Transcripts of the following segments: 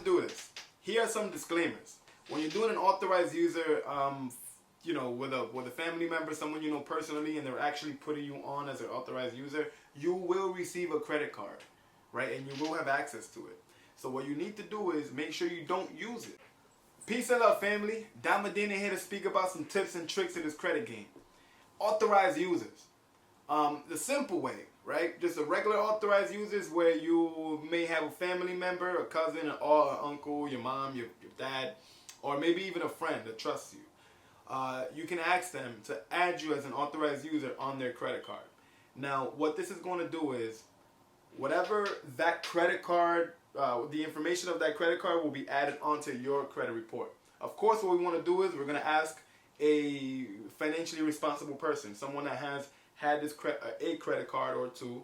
do this, here are some disclaimers. When you're doing an authorized user, with a family member, someone you know personally, and they're actually putting you on as an authorized user, you will receive a credit card, right? And you will have access to it. So what you need to do is make sure you don't use it. Peace and love, family. Damadina here to speak about some tips and tricks in this credit game. Authorized users. The simple way, right? Just a regular authorized users where you may have a family member, a cousin, or an uncle, your mom, your dad, or maybe even a friend that trusts you. You can ask them to add you as an authorized user on their credit card. Now, what this is going to do is, whatever that credit card, the information of that credit card will be added onto your credit report. Of course, what we want to do is we're going to ask a financially responsible person, someone that has had this a credit card or two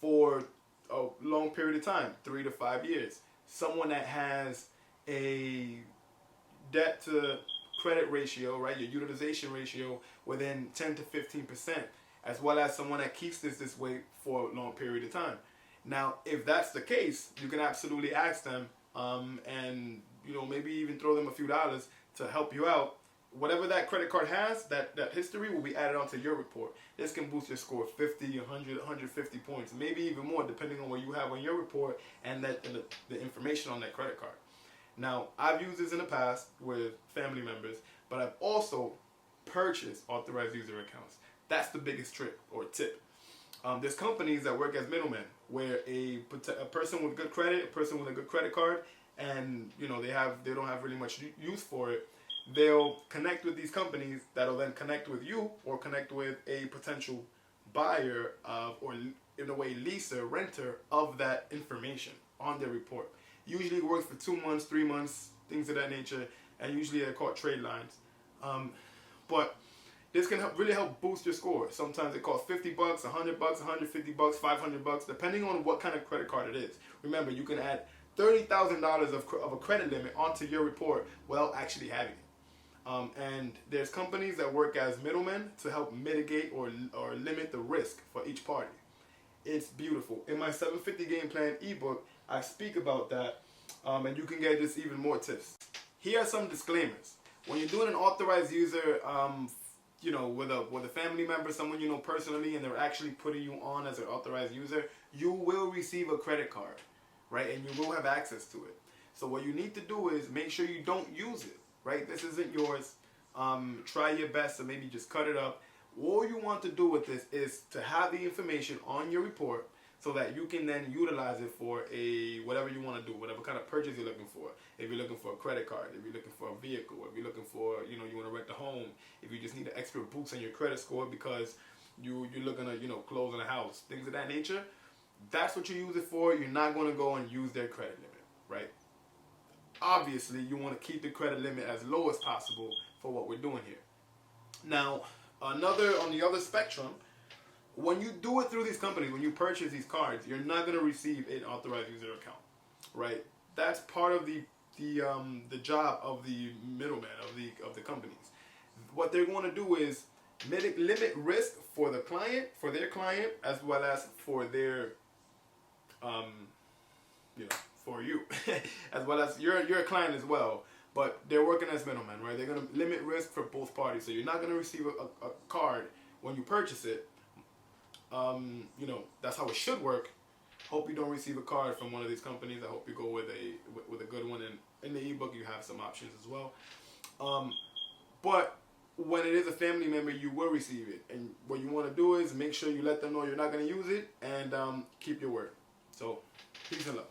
for a long period of time, 3 to 5 years. Someone that has a debt to credit ratio, right, your utilization ratio within 10 to 15%, as well as someone that keeps this way for a long period of time. Now, if that's the case, you can absolutely ask them and maybe even throw them a few dollars to help you out. Whatever that credit card has, that history will be added onto your report. This can boost your score 50, 100, 150 points, maybe even more, depending on what you have on your report and the information on that credit card. Now, I've used this in the past with family members, but I've also purchased authorized user accounts. That's the biggest trick or tip. There's companies that work as middlemen, where a person with good credit, a person with a good credit card, and they don't have really much use for it. They'll connect with these companies that'll then connect with you or connect with a potential buyer or in a way leaser, renter of that information on their report. Usually it works for 2 months, 3 months, things of that nature, and usually they're called trade lines. But this can really help boost your score. Sometimes it costs $50, $100, $150, $500, depending on what kind of credit card it is. Remember, you can add $30,000 of a credit limit onto your report without actually having it. And there's companies that work as middlemen to help mitigate or limit the risk for each party. It's beautiful. In my 750 Game Plan ebook, I speak about that, and you can get just even more tips. Here are some disclaimers. When you're doing an authorized user, with a family member, someone you know personally, and they're actually putting you on as an authorized user, you will receive a credit card, right? And you will have access to it. So what you need to do is make sure you don't use it, right? This isn't yours. Try your best to maybe just cut it up. All you want to do with this is to have the information on your report so that you can then utilize it for whatever you want to do, whatever kind of purchase you're looking for. If you're looking for a credit card, if you're looking for a vehicle, if you're looking for, you want to rent a home, if you just need an extra boost on your credit score because you're looking to, close on a house, things of that nature, that's what you use it for. You're not going to go and use their credit limit, right? Obviously, you want to keep the credit limit as low as possible for what we're doing here. Now, on the other spectrum, when you do it through these companies, when you purchase these cards, you're not going to receive an authorized user account, right? That's part of the job of the middleman of the companies. What they're going to do is limit risk for the client, for their client, as well as for their for you, as well as you're a client as well. But they're working as middlemen, right? They're going to limit risk for both parties. So you're not going to receive a card when you purchase it. That's how it should work. Hope you don't receive a card from one of these companies. I hope you go with a good one. And in the ebook, you have some options as well. But when it is a family member, you will receive it. And what you want to do is make sure you let them know you're not going to use it and keep your word. So, peace and love.